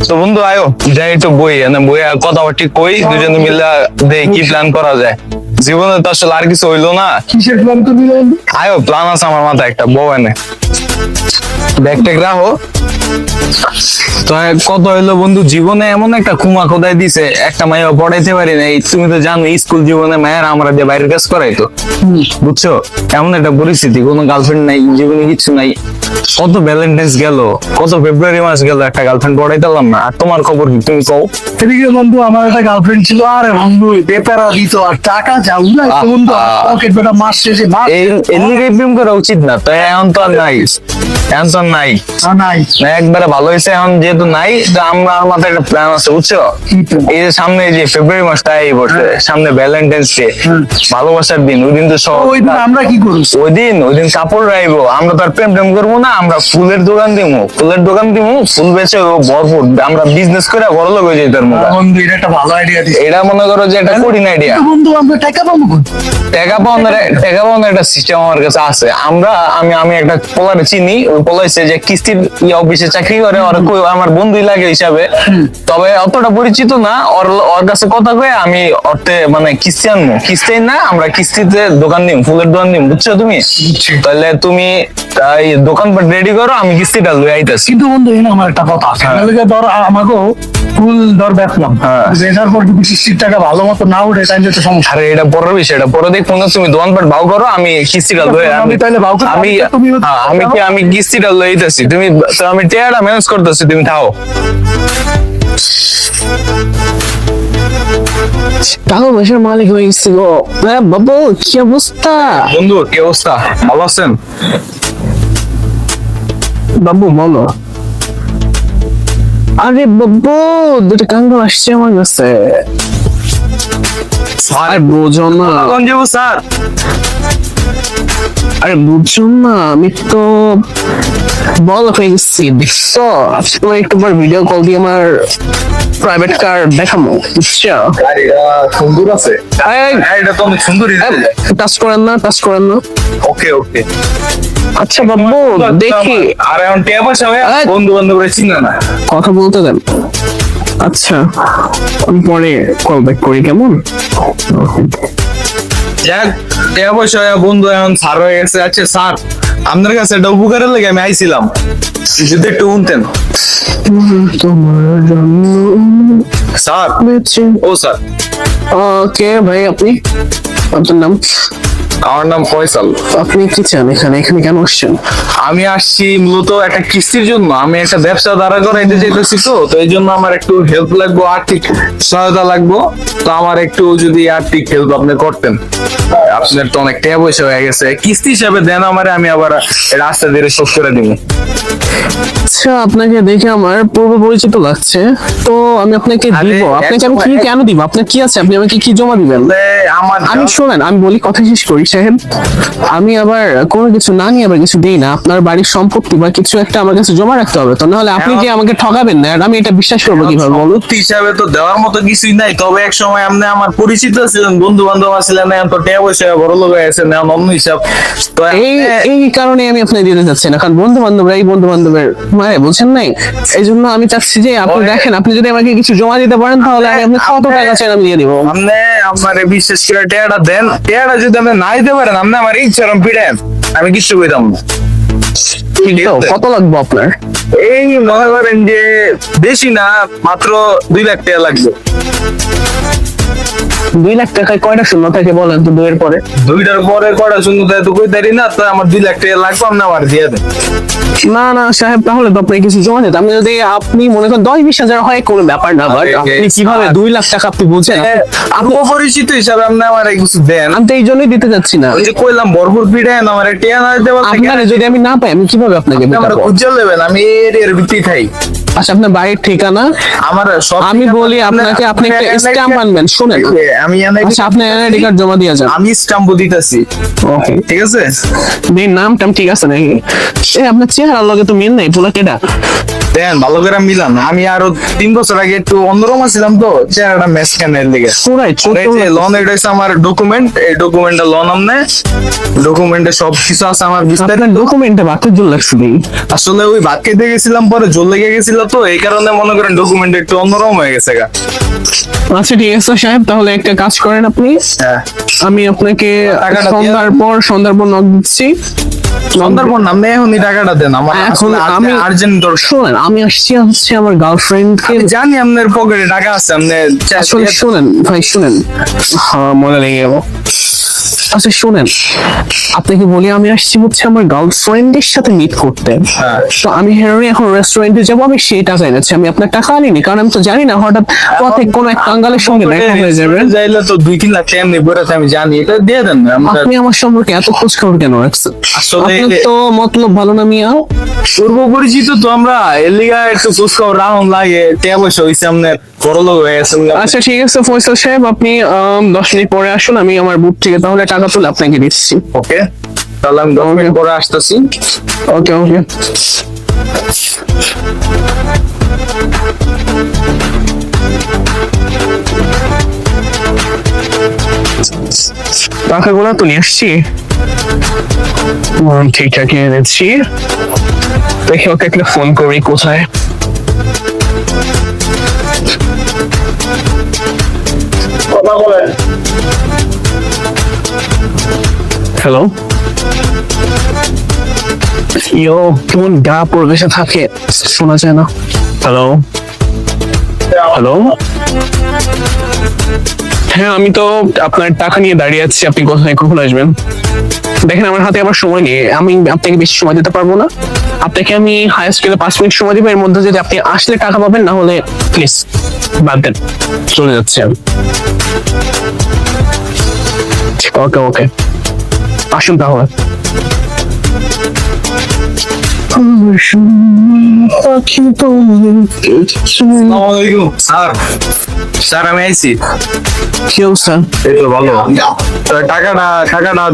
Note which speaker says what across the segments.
Speaker 1: তো বন্ধু আয়ো যাই একটু বই কথাবার্তি কই দুজনে মিলে দেখি কি প্ল্যান করা যায়। জীবনে তো আসলে আর কিছু হইলো না।
Speaker 2: কিসের প্ল্যান করবি?
Speaker 1: আয়ো প্ল্যান আছে আমার মাথায় একটা, বউ এনে ব্যাগ ট্যাগ রাখো। তো কত হইলো বন্ধু, জীবনে এমন একটা খুমা খোদাই দিছে, একটা মাইয়া পড়াইতে পারি নাই। তুমি তো জানো স্কুল জীবনে মায়ের আমরা দিয়ে বাইরের কাজ করাইতো, বুঝছো? এমন একটা পরিস্থিতি, কোনো গার্লফ্রেন্ড নাই, জীবনে কিছু নাই। কত ভ্যালেন্টাইন্স গেল, কত ফেব্রুয়ারি মাস গেল, একটা গার্লফ্রেন্ড পড়াইতাম না। আর তোমার খবর কি, তুমি কও?
Speaker 2: এদিকে বন্ধু আমার একটা গার্লফ্রেন্ড ছিল, আরে বন্ধু বেপারা দিত আর টাকা যাও না বন্ধু, পকেট বেটা মাস শেষে মাস
Speaker 1: এদিকে প্রেম করা উচিত না। তো এখন তো আর নাই, এখন তো আর নাই,
Speaker 2: নাই
Speaker 1: একবারে ভালো হয়েছে। এখন যেহেতু নাই, তো আমরা আমার মাথায় একটা প্ল্যান আছে, বুঝছো? এই যে সামনে এই যে ফেব্রুয়ারি মাসটা এই বছর, সামনে ভ্যালেন্টাইন্স ডে, ভালোবাসার দিন। ওই দিন তো সব,
Speaker 2: ওই দিন আমরা কি করব?
Speaker 1: ওই দিন কাপড় রাইবো, আমরা তো আর প্রেম করবো না। আমরা ফুলের দোকান দিবো, ফুল বেচে ভরপুর আমরা বিজনেস করে বড় লোক হয়ে যাই। তার মধ্যে
Speaker 2: বন্ধু এটা একটা ভালো আইডিয়া দিছে।
Speaker 1: এটা মনে করো যে একটা কঠিন আইডিয়া।
Speaker 2: বন্ধু আমরা টাকা পাবো কোন?
Speaker 1: টাকা পাওয়ার একটা সিস্টেম আমার কাছে আছে। আমি একটা পোলারে চিনি, ওই পোলাইছে যে কিস্তির অফিসে চাকরি করে, আমার বন্ধুই লাগে হিসাবে। তবে অতটা পরিচিত না, ওর কাছে কথা কয়ে আমি অর্থে মানে কিস্তি আনবো। কিস্তি না, আমরা কিস্তিতে দোকান দিম, ফুলের দোকান দিম, বুঝছো তুমি? তাহলে তুমি দোকানপাট রেডি করো, আমি কিস্তিটা লই আইতাছি।
Speaker 2: কিন্তু বন্ধু এখানে আমার একটা কথা আছে, ধর আমাকে ফুল ধর বেচলাম, বেচার পর যদি কিস্তির টাকা ভালো মতো না উঠে তাহলে তো সমস্যা।
Speaker 1: আরে এটা পরের বিষয়, এটা পরে দেখবো না। তুমি দোকানপাট ভাও করো, আমি কিস্তিটা লই আমি কিস্তিটা লই আইতাছি। তুমি তো আমি টেয়ারটা ম্যানেজ করতেছি, তুমি থাও।
Speaker 3: টাকা পয়সার মালিক হয়ে গেছি গো। বাবু কি অবস্থা?
Speaker 1: বন্ধু কি অবস্থা, ভালো আছেন?
Speaker 3: বাবু বলো। আরে বাবু দুটো কাঙ্গাল আসছে আমার কাছে। আরে বুঝো না,
Speaker 1: কোন যাবো স্যার?
Speaker 3: আরে বুঝছো না, আমি তো বল হয়ে গেছি, দেখছো? তোমার একটুবার ভিডিও কল দিয়ে আমার প্রাইভেট কার দেখাবো, বুঝছো?
Speaker 1: সুন্দর আছে, এটা তো অনেক সুন্দরই।
Speaker 3: টাচ করেন না, টাচ করেন না।
Speaker 1: ওকে ওকে।
Speaker 3: আচ্ছা বাবু দেখি।
Speaker 1: আর এখন টিয়া পয়সা বন্ধু বান্ধব চিনে না,
Speaker 3: কথা বলতে দেন। আচ্ছা আমি পরে কল ব্যাক করি, কেমন?
Speaker 1: যাক টিয়া পয়সা বন্ধু এখন স্যার হয়ে গেছে। আচ্ছা স্যার, আপনার কাছে একটা উপকারের লেগে আমি আইছিলাম, যদি একটু শুনতেন।
Speaker 3: তোমার জন্য
Speaker 1: স্যার,
Speaker 3: বেঁচে।
Speaker 1: ও স্যার।
Speaker 3: কে ভাই আপনি? আপনার নাম?
Speaker 1: আমার নাম ফয়সাল।
Speaker 3: আপনি কি চান এখানে? এখানে কেন আসছেন?
Speaker 1: আমি আসছি মূলত একটা কিস্তির জন্য। আমি একটা ব্যবসা দাঁড়া করাইতে চাইতেছি, তো এই জন্য আমার একটু হেল্প লাগবে, আর্থিক সহায়তা লাগবে। তো আমার একটু যদি আর্থিক হেল্প আপনি করতেন। আপনার তো অনেক টাকা পয়সা হয়ে গেছে, কিস্তি হিসাবে দেন আমারে, আমি আবার রাস্তা ধীরে শোধ করে দিব।
Speaker 3: আচ্ছা আপনাকে দেখে আমার পূর্ব পরিচিত লাগছে, তো আমি আপনাকে দিব। আপনাকে আমি কি কেন দিব? আপনার কি আছে? আপনি আমাকে কি জমা দিবেন? আমি শোনেন, আমি বলি, কথা শেষ করি সাহেব। আমি আবার কোনো কিছু না নিয়ে আবার কিছু দেই না। আপনার বাড়ির সম্পত্তি বা কিছু একটা আমার কাছে জমা রাখতে হবে, তো নাহলে আপনি কি আমাকে ঠকাবেন না? আর আমি এটা বিশ্বাস করবো কিভাবে বলুন?
Speaker 1: হিসাবে তো দেওয়ার মতো কিছুই নাই। তবে এক সময় আপনি আমার পরিচিত ছিলেন, বন্ধু বান্ধব ছিলেন, এখন তো টাকা পয়সা বড় লোক হয়ে গেছে, অন্য হিসাব। তো
Speaker 3: এই কারণে আমি আপনাকে দিতে চাচ্ছি না, কারণ বন্ধু বান্ধবরা এই বন্ধু বান্ধবের মানে বুঝছেন নাই। এই জন্য আমি চাচ্ছি যে আপনি দেখেন, আপনি যদি আমাকে কিছু জমা দিতে পারেন তাহলে আমি আপনি কত টাকা চান আমি দিয়ে দিব।
Speaker 1: আপনি আমার বিশেষ করে টাকাটা দেন। টাকাটা যদি আপনি না দিতে পারেন, আপনি আমার ইচ্ছা পিড়েন, আমি কিছু কইতাম না।
Speaker 3: কত লাগবে আপনার?
Speaker 1: এই মনে করেন যে বেশি না, মাত্র 2 লাখ টাকা লাগবে।
Speaker 3: 2 লাখ টাকায় কয়টা শূন্য থাকে বলেন তো? 2 এর পরে?
Speaker 1: 2টার পরে কয়টা শূন্য থাকে তো কই তারি না। তো আমার 2 লাখ টাকা লাগবে, আপনি আমার দিয়ে দেন।
Speaker 3: না না সাহেব, তাহলে তো আপনি কিছু জমা দিতে। আমি যদি আপনি মনে করেন 10-20 হাজার হয় কোনো ব্যাপার না, বাট আপনি কিভাবে 2 লাখ টাকা আপনি বলছেন?
Speaker 1: আপনি অপরিচিত হিসাবে আপনি আমার কিছু দেন।
Speaker 3: আমি তো এই জন্যই দিতে যাচ্ছি না।
Speaker 1: ওই যে কইলাম ভরপুর পিড়েন, আমার টিয়া না দিতে পারলে
Speaker 3: আপনারা যদি আমি না পাই, আমি কিভাবে আপনাকে
Speaker 1: আমার
Speaker 3: দেব?
Speaker 1: উজ্জ্বল দেবেন, আমি এর ভিত্তি খাই।
Speaker 3: আচ্ছা আপনার বাড়ির ঠিকানা?
Speaker 1: আমার সব
Speaker 3: আমি বলি আপনাকে, আপনি একটা স্ট্যাম্প আনবেন। শুনেন,
Speaker 1: আমি
Speaker 3: আচ্ছা আপনি এনআইডি কার্ড জমা দিয়ে যান।
Speaker 1: আমি স্ট্যাম্প দিতেছি।
Speaker 3: ওকে
Speaker 1: ঠিক আছে,
Speaker 3: দিন। নাম টাম ঠিক আছে নাকি? আপনার চেহারার লগে তো মিল নেই, পোলা কেডা?
Speaker 1: দেন ভালো করে মিলান। আমি আরো 3 বছর আগে একটু অন্যরকম ছিলাম তো, চেহারাটা ম্যাচ কেনের দিকে।
Speaker 3: পুরাই ছোট
Speaker 1: লোন এটা হচ্ছে আমার ডকুমেন্ট, এই ডকুমেন্টটা লোন আমনে, ডকুমেন্টে সব কিছু আছে আমার বিস্তারিত।
Speaker 3: আপনার ডকুমেন্টে বাতের জন্য লাগছে নেই।
Speaker 1: আসলে ওই ভাত খেতে গেছিলাম, পরে জল লেগে গেছিল তো, এই কারণে মনে করেন ডকুমেন্ট একটু অন্যরকম হয়ে গেছে গা।
Speaker 3: আচ্ছা ঠিক আছে সাহেব, তাহলে একটা কাজ করেন আপনি,
Speaker 1: হ্যাঁ,
Speaker 3: আমি আপনাকে
Speaker 1: টাকাটা দিয়ে-
Speaker 3: সন্ধ্যার পর নক দিচ্ছি।
Speaker 1: সন্ধ্যার পর নামনে এখনই টাকাটা দেন আমার।
Speaker 3: এখন
Speaker 1: আসলে
Speaker 3: আমি
Speaker 1: আর্জেন্ট দরকার।
Speaker 3: শোনেন, আমি আসছি হচ্ছে আমার গার্লফ্রেন্ডকে।
Speaker 1: আমি জানি আপনার পকেটে টাকা আছে, আপনি
Speaker 3: আসলে শুনেন ভাই, শুনেন, হ্যাঁ মনে লেগে গেল। আচ্ছা শুনেন, আপনাকে বলি আমি আসছি হচ্ছে আমার গার্লফ্রেন্ডের সাথে মিট করতে।
Speaker 1: হ্যাঁ।
Speaker 3: তো আমি হেরোনি এখন রেস্টুরেন্টে যাবো, আমি সেই টাকা এনেছি। আমি আপনার টাকা আনিনি, কারণ আমি তো জানি না হঠাৎ পথে কোনো এক কাঙ্গালের সঙ্গে দেখা হয়ে যাবে।
Speaker 1: যাইলে তো 2-3 লাখ টাকা এমনি বেরোতে আমি জানি, এটা দিয়ে দেন না।
Speaker 3: আপনি আমার সম্পর্কে এত খোঁজ খবর কেন রাখছেন?
Speaker 1: আসলে
Speaker 3: আপনার তো মতলব ভালো না মিয়া।
Speaker 1: পূর্ব পরিচিত তো আমরা, এর লিগা একটু খোঁজ খবর রাউন্ড লাগে, টাকা পয়সা হইছে আপনার, বড় লোক হয়ে গেছেন।
Speaker 3: আচ্ছা ঠিক আছে ফয়সাল সাহেব, আপনি 10 মিনিট পরে আসুন, আমি আমার বুথ থেকে তাহলে টাকা তুলে আপনাকে দিচ্ছি।
Speaker 1: ওকে, তাহলে আমি 10 মিনিট পরে আসতেছি।
Speaker 3: ওকে ওকে। টাকাগুলো তো নিয়ে আসছি, ঠিকঠাক এনেছি। দেখি ওকে একটা ফোন করি, কোথায়?
Speaker 2: কথা বলেন।
Speaker 3: হ্যালো, ইয়ো, কেমন গা পরিবেশে থাকে, শোনা যায় না। হ্যালো হ্যালো, হ্যাঁ আমি তো আপনার টাকা নিয়ে দাঁড়িয়ে আছি, আপনি কোথায়, কখন আসবেন? দেখেন আমার হাতে আবার সময় নেই, আমি আপনাকে বেশি সময় দিতে পারবো না। আপনাকে আমি হাইয়েস্ট গেলে 5 মিনিট সময় দিব, এর মধ্যে যদি আপনি আসলে টাকা পাবেন, না হলে প্লিজ বাদ দেন, চলে যাচ্ছি আমি। ওকে ওকে, আসুন তাহলে।
Speaker 1: আসসালামু আলাইকুম স্যার। স্যার আমি আইছি।
Speaker 3: কি অবস্থা?
Speaker 1: এই তো ভালো। তো টাকাটা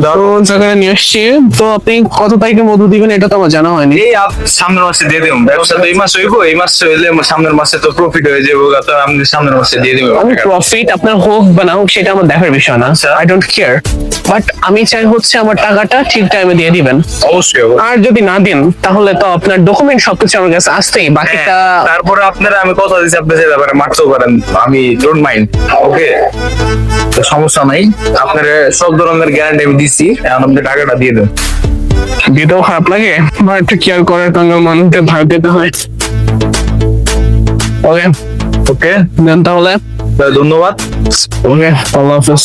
Speaker 1: ধরো।
Speaker 3: কোন জায়গায় নিয়ে আসছি? তো আপনি কত তারিখের মধ্যে দিবেন এটা তো আমার জানা হয়নি।
Speaker 1: এই সামনের মাসে দিয়ে দেবো। ব্যবসা তো এই মাস হইব, এই মাস হইলে সামনের মাসে তো প্রফিট হয়ে যাবো, তো আপনি সামনের মাসে দিয়ে দিবেন।
Speaker 3: আমি প্রফিট আপনার হোক বা না হোক সেটা আমার দেখার বিষয় না,
Speaker 1: আচ্ছা।
Speaker 3: আই ডোন্ট কেয়ার, বাট আমি চাই হচ্ছে আমার টাকাটা ঠিক টাইমে দিয়ে দিবেন।
Speaker 1: অবশ্যই।
Speaker 3: আর যদি না দিন তাহলে তো আপনার ডকুমেন্ট সবকিছু আমার কাছে আসতেই, বাকিটা
Speaker 1: তারপরে আপনারা আমি কথা দিচ্ছি, আপনি যে ব্যাপারে মারতেও পারেন, আমি ডোন্ট মাইন্ড। ওকে, সমস্যা নাই, আপনার সব ধরনের গ্যারান্টি আমি দিচ্ছি। এখন আপনি টাকাটা দিয়ে দেন।
Speaker 3: দিতেও খারাপ লাগে, বা একটু কেয়ার করার কাঙ্গাল মানুষদের ধার দিতে হয়। ওকে
Speaker 1: ওকে,
Speaker 3: দেন তাহলে।
Speaker 1: ধন্যবাদ।
Speaker 3: ওকে, আল্লাহ হাফেজ।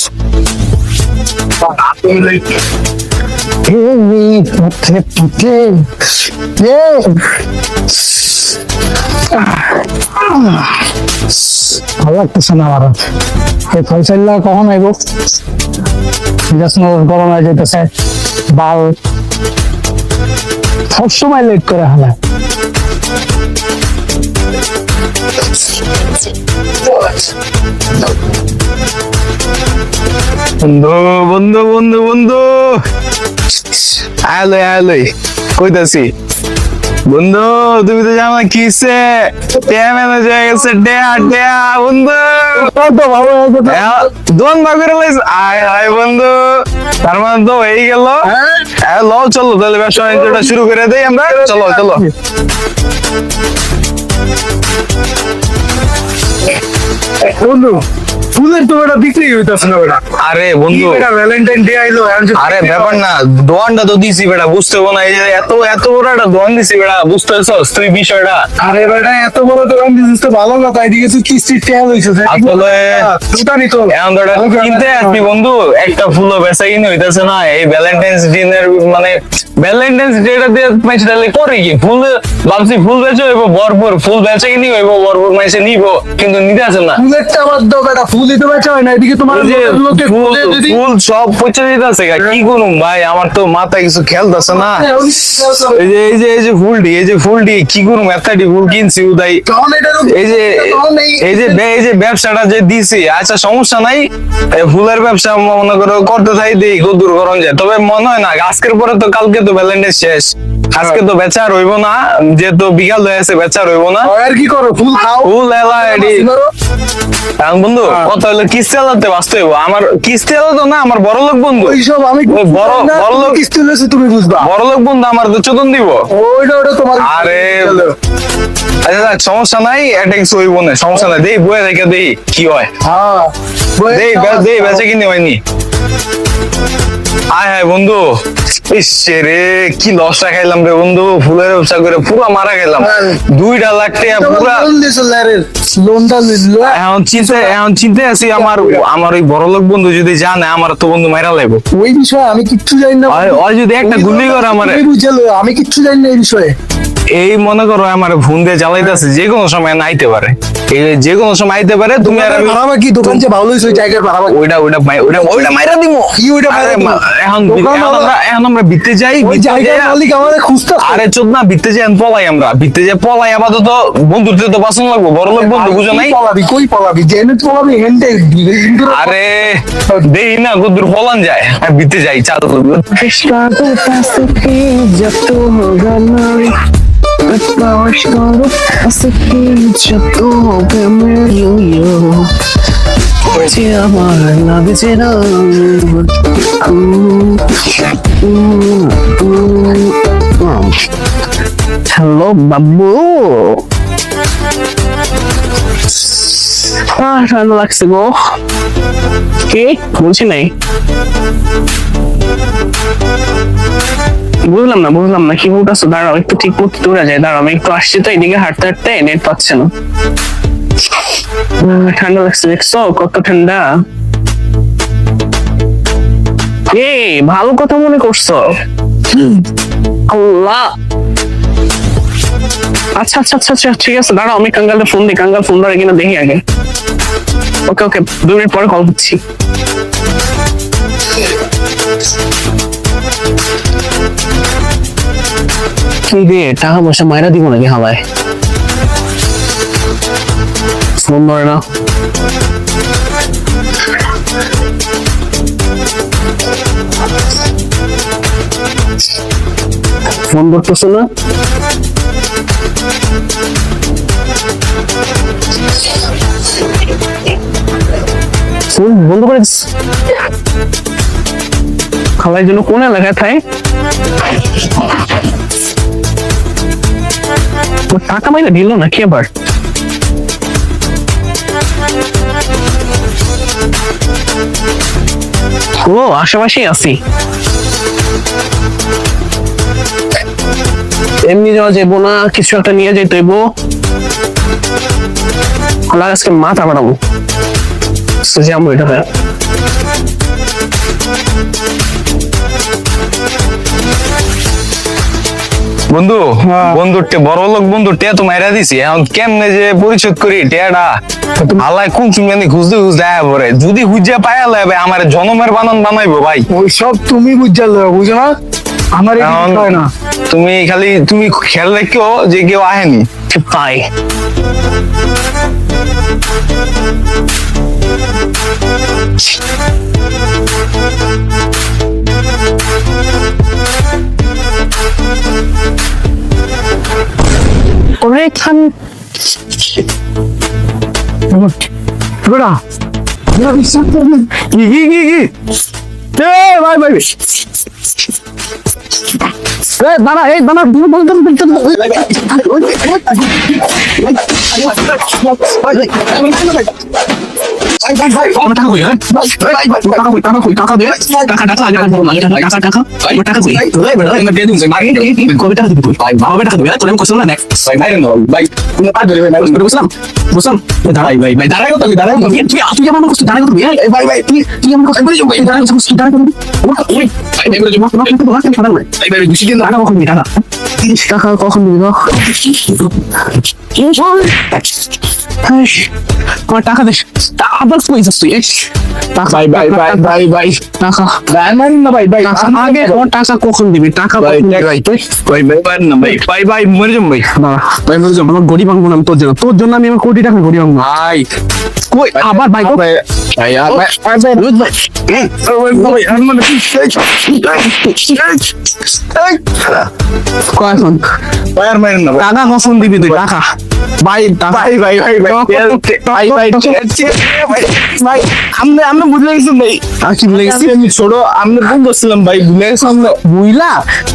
Speaker 2: ভালো লাগতেছে না আমার। এই ফয়সাল্লা কখন আইব? গরম হয়ে যেতেছে, বাল সবসময় লেট করে হালায়।
Speaker 1: বন্ধু বন্ধু বন্ধু বন্ধু, আলো কইতাছি বন্ধু, তুমি তো জানো কিসে ম্যানেজ হয়ে গেছে। বন্ধু
Speaker 2: কত ভালো হয়ে গেছে।
Speaker 1: দোন ভাগ করে লাইছ। আয় হায় বন্ধু, তার মানে তো হয়ে গেল। হ্যাঁ ল, চলো তাহলে ব্যবসা বাণিজ্যটা শুরু করে দেই আমরা। চলো চলো।
Speaker 2: বন্ধু, ফুলের তো এটা বিক্রি হইতেছে না বেটা।
Speaker 1: আরে বন্ধু,
Speaker 2: ভ্যালেন্টাইন ডে আইলো,
Speaker 1: আরে ব্যাপার না, দোয়ানটা তো দিছি বেটা, বুঝতে হবো না। এই যে এত এত বড় একটা দোয়ান দিছি বেটা, বুঝতে পারছস তুই বিষয়টা?
Speaker 2: আরে বেটা এত বড় দোকান দিছিস তো ভালো কথা। এদিকে তুই কিস্তির টেল হইছে।
Speaker 1: আসলে
Speaker 2: দুটানি তো
Speaker 1: এখন তো এটা কিনতে আসবি বন্ধু, একটা ফুলও বেচা কিনে হইতেছে না। এই ভ্যালেন্টাইন্স ডিনের মানে ভ্যালেন্টাইন্স ডেটা দিয়ে মাইছে তাহলে করে কি? ফুল ভাবছি ফুল বেচে হইব ভরপুর, ফুল বেচে কিনি হইব ভরপুর, মাইছে নিব কিন্তু নিতে আসে না।
Speaker 2: ফুলেরটা বাদ দাও বেটা, ফুল ফুলই তো বেচা হয় না, এদিকে তোমার
Speaker 1: এই যে
Speaker 2: লোকে
Speaker 1: ফুল
Speaker 2: যদি
Speaker 1: ফুল সব পচে দিতেছে কি করুম ভাই, আমার তো মাথা কিছু খেলতেছে না। এই যে ফুলটি কি করুম, এতটি ফুল কিনছি উদয়। এই যে ব্যবসাটা যে দিছি, আচ্ছা সমস্যা নাই, এই ফুলের ব্যবসা মনে করো করতে থাই দিই কদ্দুর গরম যায়। তবে মনে হয় না আজকের পরে তো কালকে তো ভ্যালেন্টাইন শেষ, আজকে তো বেচা আর হইব না, যেহেতু বিকাল হয়ে আছে বেচা আর হইব না।
Speaker 2: আর কি করো, ফুল খাও,
Speaker 1: ফুল এলা এডি। এখন বন্ধু কত হলো কিস্তি আলাদা বাঁচতে হইব, আমার কিস্তি আলাদা না, আমার বড় লোক বন্ধু,
Speaker 2: ওইসব আমি
Speaker 1: ওই বড় লোক
Speaker 2: কিস্তি লইছে তুমি বুঝবা।
Speaker 1: বড় লোক বন্ধু আমার তো চোদন দিব।
Speaker 2: ওইটা তোমার
Speaker 1: আরে আচ্ছা যাক, সমস্যা নাই, এটা কিছু হইব না, সমস্যা নাই, দেই বয়ে দেখে দেই কি হয়।
Speaker 2: হ্যাঁ
Speaker 1: দেই বেচে কিনে হয়নি। আয় হায় বন্ধু, ইস রে কি লসটা খাইলাম রে বন্ধু, ফুলের ব্যবসা করে পুরা মারা গেলাম, 2 লাখ টাকা পুরা।
Speaker 2: লোনটা
Speaker 1: এখন চিন্তায় আছি, আমার ওই বড় লোক বন্ধু যদি জানে, আমার তো বন্ধু মাইরা লাগবো।
Speaker 2: ওই বিষয়ে আমি কিচ্ছু জানি না।
Speaker 1: ওই যদি একটা গুলি করে আমারে,
Speaker 2: আমি কিচ্ছু জানি না এই বিষয়ে।
Speaker 1: এই মনে করো আমার ফোন দিয়ে জ্বালাইতেছে, যে কোনো সময় নাইতে পারে, এই যে কোনো সময় আইতে পারে। তুমি আর আমি
Speaker 2: ভাড়া কি দোকান যে ভালো হইছে ওই জায়গার ভাড়া
Speaker 1: ওইটা মাইরা দিমু।
Speaker 2: কি ওইটা মাইরা দিমু?
Speaker 1: এখন আমরা বিতে যাই,
Speaker 2: ওই জায়গার মালিক আমাদের খুঁজতে।
Speaker 1: আরে চোদ না, বিতে যাই পলাই, আমরা বিতে যাই পলাই, আপাতত বন্ধুত্ব তো বাঁচানো লাগবো, বড় লোক বন্ধু বুঝো নাই।
Speaker 2: কই পলাবি জেনে পলাবি হেনতে।
Speaker 1: আরে দেই না কদ্দুর পলান যায়, বিতে যাই চালু করবো।
Speaker 3: আমার লাগছে না হ্যালো বাবু, ঠান্ডা লাগছে গো। কে বলছি নাই, বুঝলাম না কি বলতেছো। দাঁড়াও একটু ঠিক মতো দৌড়া যায়, দাঁড়াও আমি একটু আসছি তো এদিকে হাঁটতে হাঁটতে, নেট পাচ্ছে না। ঠান্ডা লাগছে, দেখছো কত ঠান্ডা। এ ভালো কথা মনে করছো, আল্লাহ। আচ্ছা ঠিক আছে, দাঁড়াও আমি কাঙ্গালে ফোন দিই, কাঙ্গাল ফোন ধরে কিনা দেখি আগে। ওকে 2 মিনিট পরে কল করছি। কি রে, টাকা পয়সা মাইরা দিব নাকি হাওয়ায়? ফোন ধরে না। ফোন ধরতেছে না। ফোন বন্ধ করে খাওয়ার জন্য কোন এলাকায় থাকে? টাকা মাইনা দিল না কি আবার? ও আশেপাশেই আছি, এমনি যাওয়া যাবো না, কিছু একটা নিয়ে যাইতে হইব। আজকে মাথা বাড়াবো যাবো এটা।
Speaker 1: বন্ধু বড় লোক বন্ধু টিয়া তো মাইরা দিছি, এখন কেমনে যে পরিশোধ করি টিয়াটা, আল্লাহ কোন চুমনি খুঁজতে আয়া পরে, যদি হুজ্জা পায়া লাগবে আমার জনমের বানান বানাইবো ভাই।
Speaker 2: ওই সব তুমি বুঝা বুঝো না, আমার হয় না।
Speaker 1: তুমি খেয়াল রাখো যে কেউ আহেনি
Speaker 3: পাই। ওরে খান
Speaker 2: বিশ্বাস করবেন
Speaker 3: কি ভাই দাঁড়া, এই দাঁড়া, টাকা কখন দিবি? আমার টাকা দে। আবার কই যাস তুই? টাকা,
Speaker 1: ভাই ভাই ভাই
Speaker 3: টাকা,
Speaker 1: ভাই ভাই
Speaker 3: টাকা,
Speaker 1: ভাই মারেন না ভাই ভাই
Speaker 3: টাকা। আগে আমার টাকা কখন দিবি? টাকা
Speaker 1: ভাই
Speaker 3: কখন দিবি?
Speaker 1: ভাই ভাই ভাই মারেন না ভাই ভাই ভাই মরে যাম ভাই
Speaker 3: না, ভাই মরে যাবো। আমার গড়ি ভাঙবো না আমি তোর জন্য। তোর জন্য আমি আমার কোটি টাকা গড়ি ভাঙবো।
Speaker 1: ভাই
Speaker 3: কই আবার ভাই গো?
Speaker 1: ভাই ভাই আর ভাই আর ভাই ভাই আর মানে
Speaker 3: কয় এখন?
Speaker 1: ভাই আর মারেন না ভাই
Speaker 3: টাকা কখন দিবি তুই? টাকা
Speaker 1: ভাই ভাই ভাই ভাই ভাই ভাই ভাই ভাই আমরা বুঝলে গেছেন ভাই
Speaker 3: আর কি বলে গেছি?
Speaker 1: আমি ছোট আমরা বন্ধু ছিলাম ভাই বুঝলে গেছেন
Speaker 3: বুইলা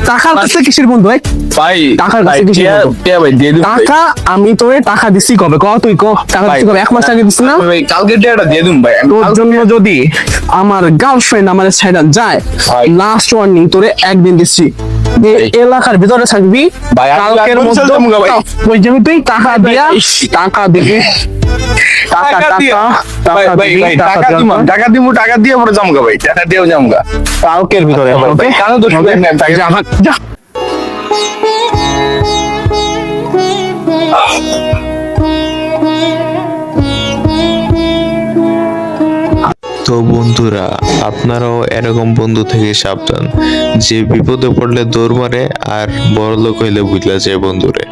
Speaker 3: টাকার কাছে কিসের বন্ধু ভাই?
Speaker 1: ভাই
Speaker 3: টাকার
Speaker 1: ভাই
Speaker 3: কাছে কিছু
Speaker 1: টিয়া
Speaker 3: বলবো।
Speaker 1: টিয়া ভাই দিয়ে দিন
Speaker 3: টাকা আমি তোরে টাকা দিছি কবে? ক তুই ক টাকা দিছি কবে? 1 মাস আগে দিছি না?
Speaker 1: ভাই কালকে টিয়াটা দিয়ে দিন ভাই
Speaker 3: তোর জন্য যদি আমার গার্লফ্রেন্ড আমার সাইডে যায়,
Speaker 1: ভাই।
Speaker 3: লাস্ট ওয়ার্নিং তোরে একদিন দিচ্ছি, এই এলাকার ভিতরে থাকবি,
Speaker 1: ভাই, আমি
Speaker 3: কালকের
Speaker 1: আর
Speaker 3: মধ্যে
Speaker 1: বলছিলাম গো ভাই।
Speaker 3: ওই জমি তুই টাকা দিয়া টাকা দিবি, টাকা
Speaker 1: টাকা দিয়ে
Speaker 3: টাকা
Speaker 1: ভাই
Speaker 3: টাকা
Speaker 1: ভাই
Speaker 3: দিবি,
Speaker 1: ভাই
Speaker 3: টাকা
Speaker 1: টাকা
Speaker 3: দিবি।
Speaker 1: দিমু টাকা দিমু টাকা দিয়ে পরে জামগা ভাই টাকা দিয়েও জামগা
Speaker 3: কালকের ভিতরে
Speaker 1: ভাই,
Speaker 3: ওকে?
Speaker 1: কেন দোষ
Speaker 3: ওকে?
Speaker 1: করেন না? টাকা-
Speaker 3: যা, যা।
Speaker 4: তো বন্ধুরা, আপনারাও এরকম বন্ধু থেকে সাবধান, যে বিপদে পড়লে দৌড় মারে আর বড়লোক হইলে বুঝলা যায় বন্ধুরে।